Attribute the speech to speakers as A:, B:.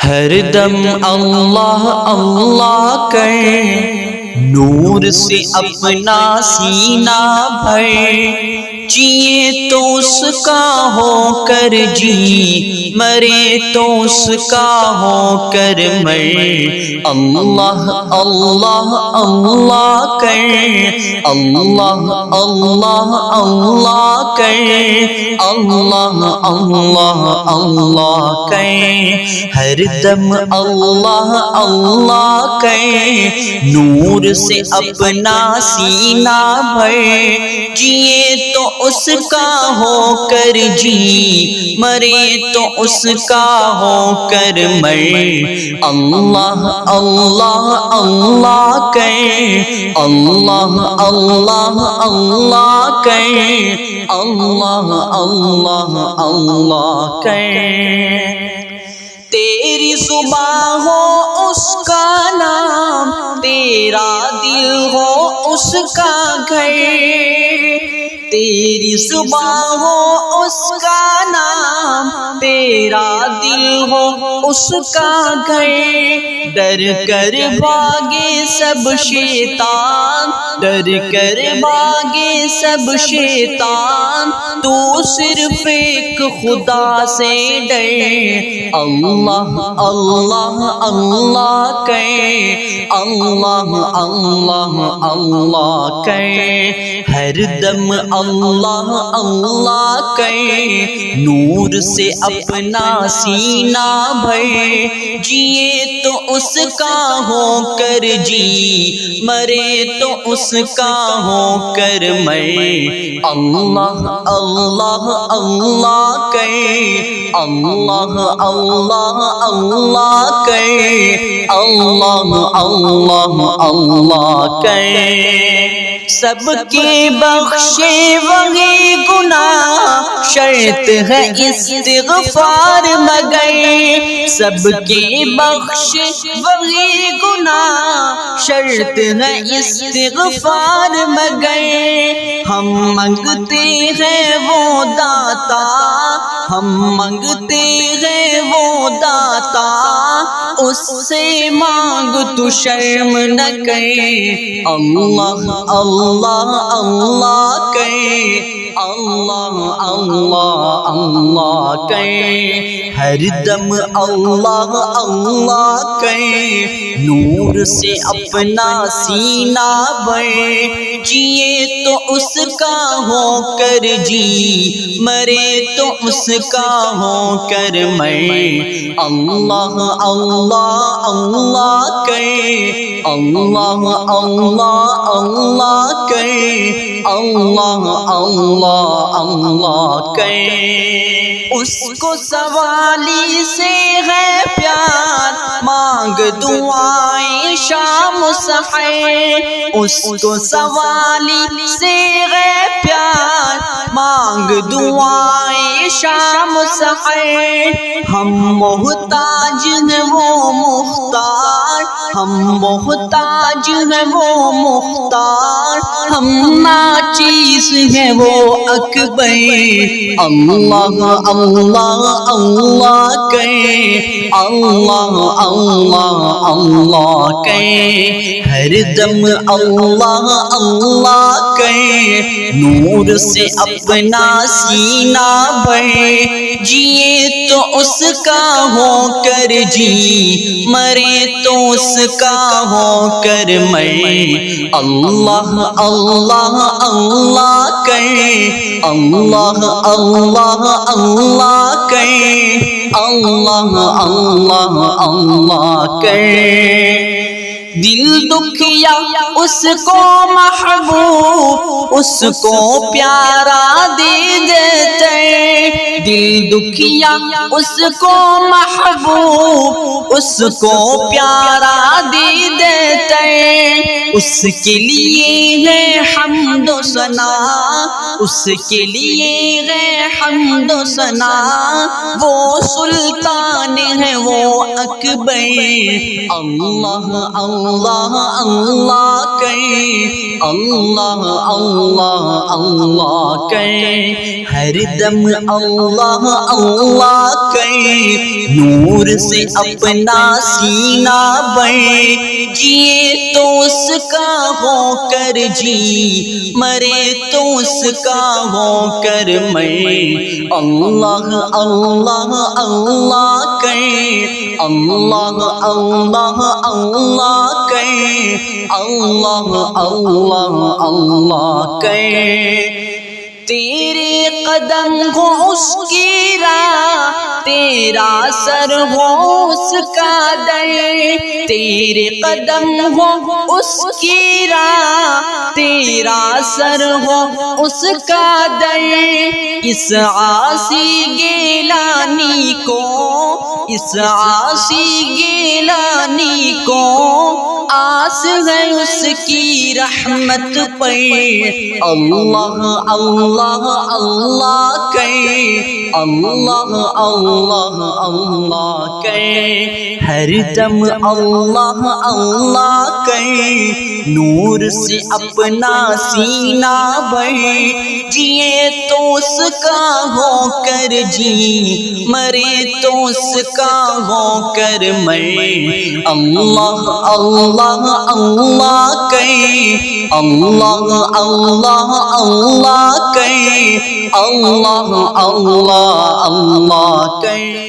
A: ہر دم اللہ اللہ کر، نور سے اپنا سینہ بھر، جیے تو اس کا ہو کر جی، مرے تو اس کا ہو کر مر۔ اللہ اللہ اللہ کر، اللہ اللہ اللہ کر، اللہ اللہ اللہ کر، ہر دم اللہ اللہ کر، نور سے اپنا سینہ بھر، جیے تو اس کا ہو کر جی، مرے تو اس کا ہو کر مر۔ اللہ اللہ اللہ کر، اللہ اللہ اللہ کر، اللہ اللہ اللہ کر۔ تیری زبان ہو اس کا نام، تیرا دل ہو اس کا گھر، تیری زبان ہو اس کا نام، تیرا دل ہو اس کا گھر، ڈر کر بھاگے سب شیطان، ڈر کر بھاگے سب شیطان، تو صرف ایک خدا سے ڈر۔ اللہ اللہ اللہ کر، اللہ اللہ اللہ کر، ہر دم اللہ اللہ کر، نور سے اپنا سینہ بھر، جیے تو اس کا ہو کر جی، مرے تو اس کا ہو کر مر۔ اللہ اللہ اللہ کر، اللہ اللہ اللہ کر، اللہ اللہ اللہ کر۔ سب کے بخشے وہی گناہ، شرط ہے استغفار مگر، سب کے بخشے وہی گناہ، شرط ہے استغفار مگر، ہم منگتے ہیں وہ داتا، ہم منگتے ہیں وہ داتا، اس سے مانگ تو شرم نہ کر۔ اللہ اللہ اللہ کر، اللہ اللہ اللہ کر، ہر دم اللہ اللہ کر، نور سے اپنا سینہ بھر، جیے تو اس کا ہو کر جی، مرے تو اس کا ہو کر مر۔ اللہ اللہ اللہ کر، اللہ اللہ اللہ کر، اللہ اللہ اللہ کر۔ اس کو سوالی سے ہے پیار، مانگ دعائیں شام سحر، اس کو سوالی سے ہے پیار، مانگ دعائیں شام سحر، ہم محتاج ہیں وہ مختار، ہم محتاج ہیں وہ مختار، ہم ناچیز ہیں وہ اکبر۔ اللہ اللہ اللہ کر، اللہ اللہ اللہ کر، ہر دم اللہ اللہ کر، نور سے اپنا سینہ بھر، جیے تو اس کا ہو کر جی، مرے تو اس کا ہو کر مر۔ اللہ اللہ اللہ کر، اللہ اللہ اللہ کر، اللہ اللہ اللہ کر۔ دل دکھیا اس کو محبوب، اس کو پیارا دے دیتے، دل دکھیا اس کو محبوب، اس کو پیارا دے دیتے، اس کے لیے ہے حمد و ثنا، اس کے لیے ہے حمد و ثنا، وہ سلطان ہے وہ اکبر، اللہ اللہ اللہ کہے، اللہ اللہ اللہ کہے، ہر دم اللہ اللہ کہے، نور سے اپنا سینہ بڑھے، جیے تو اس کا ہو کر جی، مرے تو اس کا ہو کر مرے، اللہ اللہ اللہ کہے، اللہ اللہ اللہ کہے، اللہ اللہ اللہ کہے، تیرے قدم ہو اس کی راہ، تیرا سر ہو اس کا در، تیرے قدم ہو اس کی راہ، تیرا سر ہو اس کا در، اس عاصی گیلانی کو، اس عاصی گیلانی کو آس ہے اس کی رحمت پر، اللہ اللہ اللہ کہے، اللہ اللہ اللہ کہے، ہر دم اللہ اللہ کہے، نور سے اپنا سینہ بڑھے، جیے تو اس کا ہو کر جی، مرے تو اس کا ہو کر مرے، اللہ اللہ اللہ کہے، اللہ اللہ اللہ کہے، اللہ اللہ اللہ کہے۔